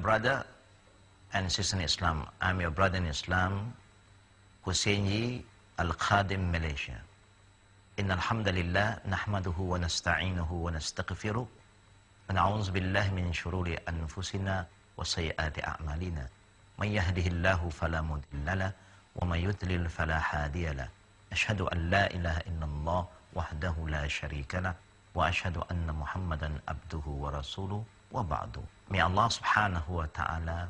brother and sister in Islam. I'm your brother in Islam, Hussein Yi, Al-Khadim, Malaysia. إن الحمد لله نحمده ونستعينه ونستغفره ونعوذ بالله من شرور أنفسنا وسيئات أعمالنا من يهده الله فلا مضل له ومن يضلل فلا هادي له أشهد أن لا إله إلا الله وحده لا شريك له وأشهد أن محمدا عبده ورسوله وبعد. May Allah subhanahu wa ta'ala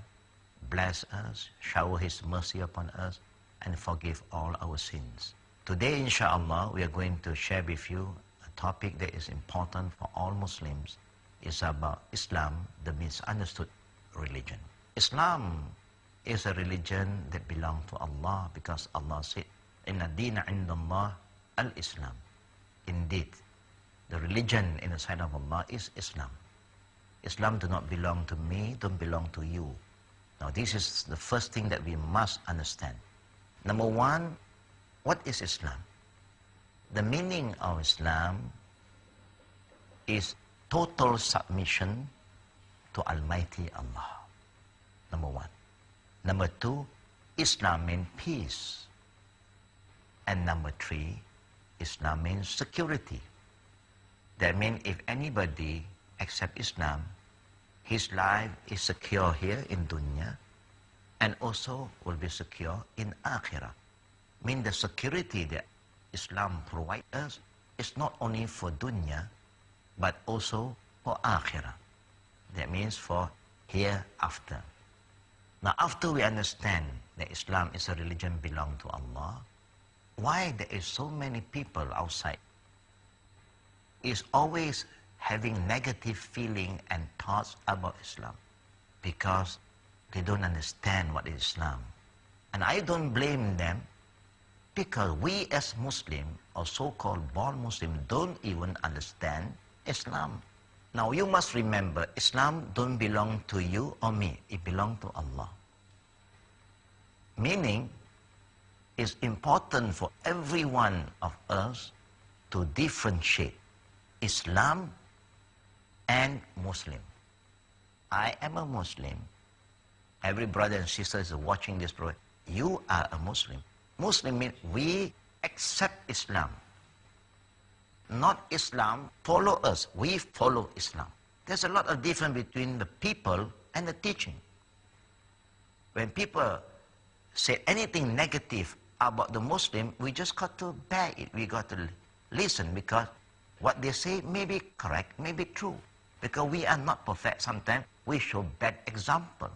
bless us, shower His mercy upon us, and forgive all our sins. Today, inshallah, we are going to share with you a topic that is important for all Muslims. It's about Islam, the misunderstood religion. Islam is a religion that belongs to Allah because Allah said, Inna dina indallah al-Islam. Indeed, the religion in the sight of Allah is Islam. Islam do not belong to me, don't belong to you. Now, this is the first thing that we must understand. Number one, what is Islam? The meaning of Islam is total submission to Almighty Allah. Number one. Number two, Islam means peace. And number three, Islam means security. That means if anybody accepts Islam, his life is secure here in dunya and also will be secure in akhirah. Mean the security that Islam provides us is not only for dunya, but also for akhirah. That means for hereafter. Now, after we understand that Islam is a religion belong to Allah, why there is so many people outside is always having negative feeling and thoughts about Islam because they don't understand what is Islam. And I don't blame them, because we as Muslim, or so-called born Muslim, don't even understand Islam. Now you must remember, Islam don't belong to you or me, it belongs to Allah. Meaning, it's important for every one of us to differentiate Islam and Muslim. I am a Muslim. Every brother and sister is watching this program. You are a Muslim. Muslim means we accept Islam. Not Islam follow us. We follow Islam. There's a lot of difference between the people and the teaching. When people say anything negative about the Muslim, we just got to bear it. We got to listen because what they say may be correct, may be true. Because we are not perfect. Sometimes we show bad example.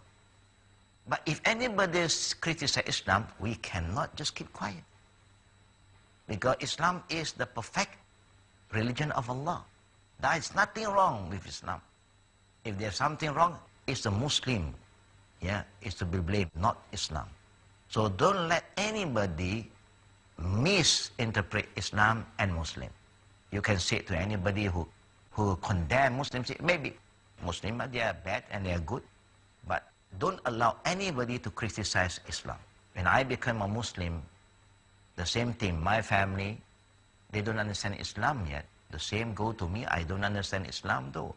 But if anybody criticizes Islam, we cannot just keep quiet. Because Islam is the perfect religion of Allah. There is nothing wrong with Islam. If there's something wrong, it's the Muslim. Yeah, it's to be blamed, not Islam. So don't let anybody misinterpret Islam and Muslim. You can say to anybody who condemn Muslims, maybe Muslims, they are bad and they are good, but don't allow anybody to criticize Islam. When I became a Muslim, the same thing, my family, they don't understand Islam yet. The same go to me, I don't understand Islam though,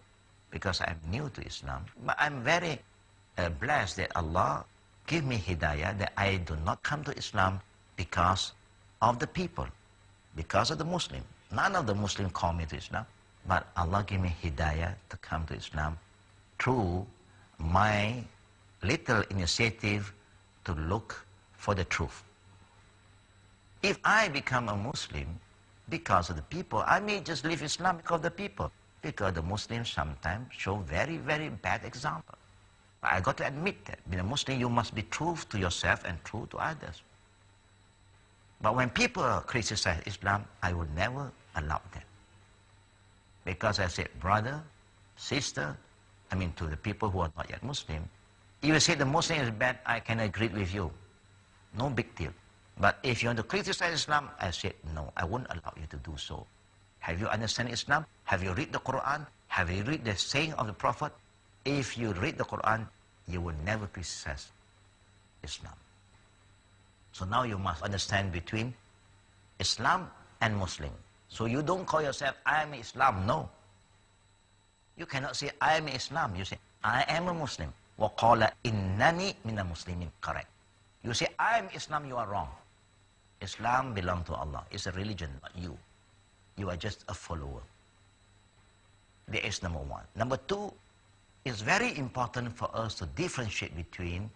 because I'm new to Islam. But I'm very blessed that Allah give me hidayah, that I do not come to Islam because of the people, because of the Muslim. None of the Muslims call me to Islam, but Allah give me hidayah to come to Islam through my little initiative to look for the truth. If I become a Muslim because of the people, I may just leave Islam because of the people, because the Muslims sometimes show very, very bad example. I got to admit that being a Muslim, you must be true to yourself and true to others. But when people criticize Islam, I would never allow them. Because I said, brother, sister, to the people who are not yet Muslim, if you say the Muslim is bad, I can agree with you. No big deal. But if you want to criticize Islam, I said, no, I won't allow you to do so. Have you understand Islam? Have you read the Quran? Have you read the saying of the Prophet? If you read the Quran, you will never criticize Islam. So now you must understand between Islam and Muslim. So you don't call yourself, I am Islam. No. You cannot say, I am Islam. You say, I am a Muslim. وَقَالَ إِنَّنِي مِنَ الْمُسْلِمِينَ. Correct. You say, I am Islam, you are wrong. Islam belongs to Allah. It's a religion, not you. You are just a follower. That is number one. Number two, it's very important for us to differentiate between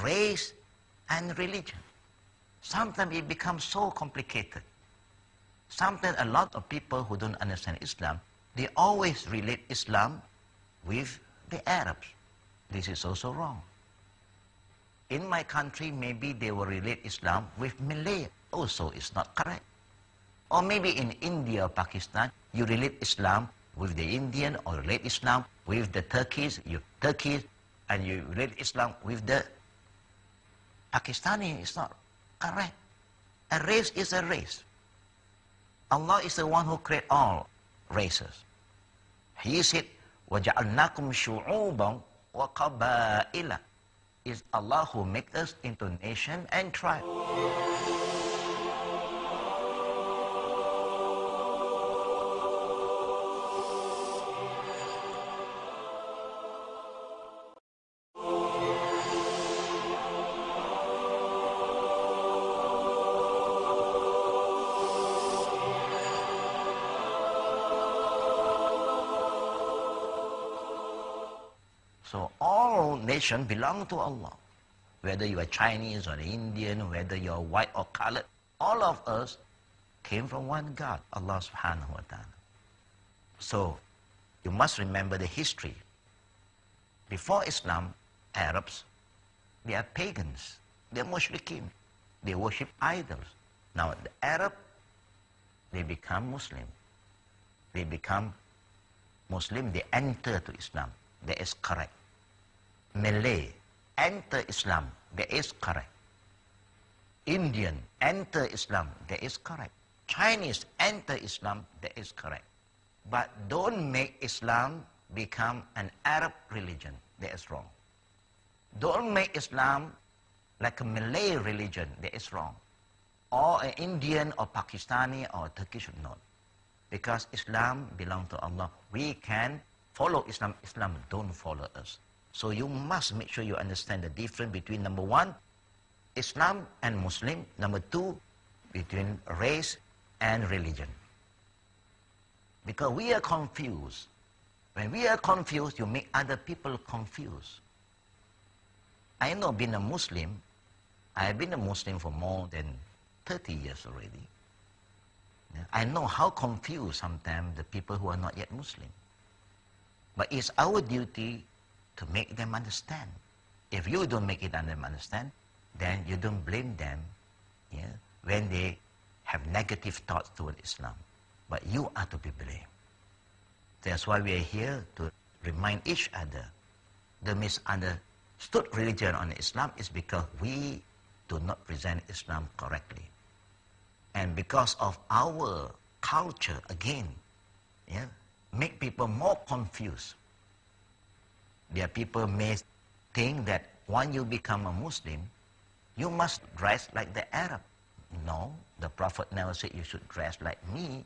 race and religion. Sometimes it becomes so complicated. Sometimes a lot of people who don't understand Islam, they always relate Islam with the Arabs. This is also wrong. In my country, maybe they will relate Islam with Malay. Also, it's not correct. Or maybe in India or Pakistan, you relate Islam with the Indian, or relate Islam with the Turkish, and you relate Islam with the Pakistani. It's not correct. A race is a race. Allah is the one who created all races. He said, وَجَعَلْنَاكُمْ شُعُوبًا وَقَبَائِلًا. It's Allah who makes us into nation and tribe. So all nations belong to Allah. Whether you are Chinese or Indian, whether you are white or colored, all of us came from one God, Allah subhanahu wa ta'ala. So you must remember the history. Before Islam, Arabs, they are pagans. They are mushrikeen. They worship idols. Now the Arab, they become Muslim. They become Muslim, they enter to Islam. That is correct. Malay, enter Islam. That is correct. Indian, enter Islam. That is correct. Chinese, enter Islam. That is correct. But don't make Islam become an Arab religion. That is wrong. Don't make Islam like a Malay religion. That is wrong. Or an Indian or Pakistani or Turkish, not. Because Islam belongs to Allah. We can follow Islam. Islam don't follow us. So you must make sure you understand the difference between, number one, Islam and Muslim. Number two, between race and religion. Because we are confused. When we are confused, you make other people confused. I know being a Muslim, I have been a Muslim for more than 30 years already. I know how confused sometimes the people who are not yet Muslim. But it's our duty to make them understand. If you don't make them understand, then you don't blame them when they have negative thoughts toward Islam. But you are to be blamed. That's why we are here to remind each other. The misunderstood religion on Islam is because we do not present Islam correctly. And because of our culture, again, make people more confused. There are people may think that when you become a Muslim, you must dress like the Arab. No, the Prophet never said you should dress like me.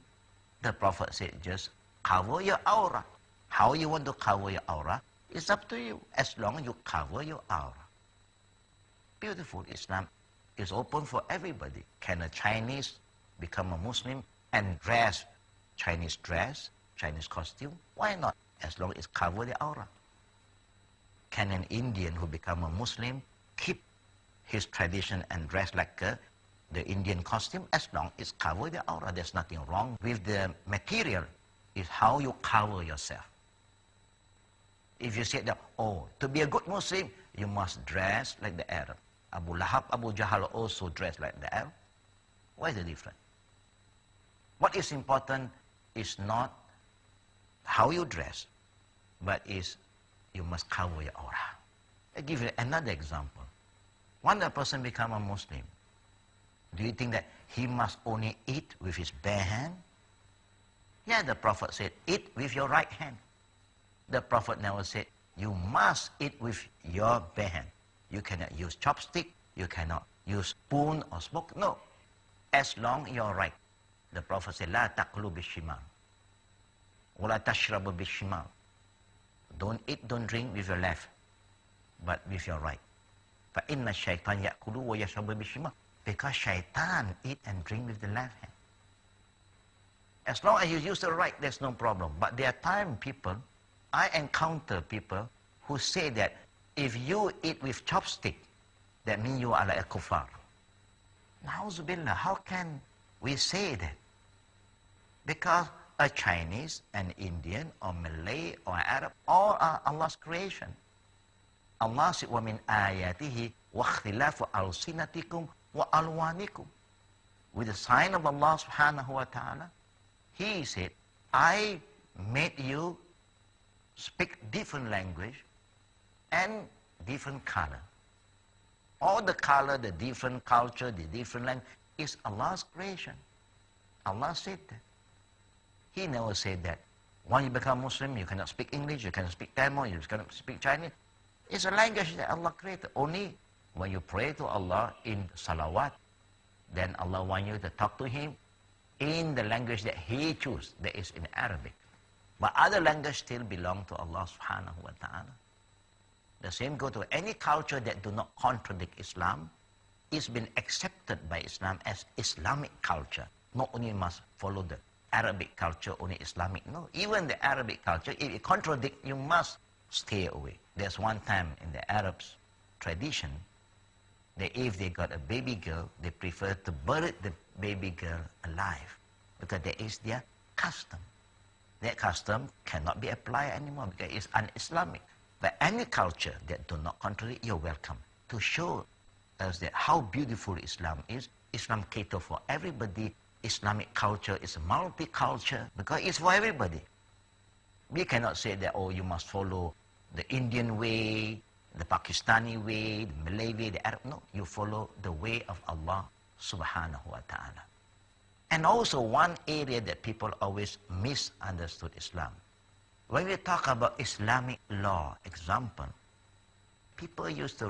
The Prophet said just cover your aura. How you want to cover your aura is up to you, as long as you cover your aura. Beautiful. Islam is open for everybody. Can a Chinese become a Muslim and dress Chinese dress, Chinese costume? Why not? As long as it covers the aura. Can an Indian who become a Muslim keep his tradition and dress like the Indian costume? As long as it covers the aura. There's nothing wrong with the material. It's how you cover yourself. If you say that, oh, to be a good Muslim, you must dress like the Arab. Abu Lahab, Abu Jahl also dressed like the Arab. What is the difference? What is important is not how you dress, but is you must cover your aura. I give you another example. When a person becomes a Muslim, do you think that he must only eat with his bare hand? Yeah, the Prophet said, eat with your right hand. The Prophet never said, you must eat with your bare hand. You cannot use chopstick, you cannot use spoon or spoon. No, as long you're right. The Prophet said, La taqlu bishimal. Wala tashrabu bishimal. Don't eat, don't drink with your left. but with your right. فَإِنَّ الشَّيْطَانَ يَأْكُلُ وَيَشْرَبُ بِالشِّمَالِ. Because shaitan eat and drink with the left hand. As long as you use the right, there's no problem. But there are times people, I encounter people who say that if you eat with chopstick, that means you are like a kuffar. Na'uzubillah, how can we say that? Because a Chinese, an Indian, or Malay, or Arab, all are Allah's creation. Allah said, وَمِنْ آيَاتِهِ وَاخْتِلَافُ أَلْسِنَتِكُمْ وَأَلْوَانِكُمْ. With the sign of Allah subhanahu wa ta'ala, He said, I made you speak different language and different color. All the color, the different culture, the different language is Allah's creation. Allah said that. He never said that. When you become Muslim, you cannot speak English, you cannot speak Tamil, you cannot speak Chinese. It's a language that Allah created. Only when you pray to Allah in salawat, then Allah wants you to talk to Him in the language that He chose, that is in Arabic. But other languages still belong to Allah subhanahu wa ta'ala. The same go to any culture that do not contradict Islam. It's been accepted by Islam as Islamic culture. Not only must follow the Arabic culture, only Islamic. No, even the Arabic culture, if it contradicts, you must stay away. There's one time in the Arabs' tradition, that if they got a baby girl, they prefer to bury the baby girl alive, because that is their custom. That custom cannot be applied anymore because it's un-Islamic. But any culture that do not contradict, you're welcome to show us that how beautiful Islam is. Islam caters for everybody. Islamic culture is a multi-culture because it's for everybody. We cannot say that, oh, you must follow the Indian way, the Pakistani way, the Malay way, the Arab. No, you follow the way of Allah subhanahu wa ta'ala. And also one area that people always misunderstood Islam. When we talk about Islamic law, example, people used to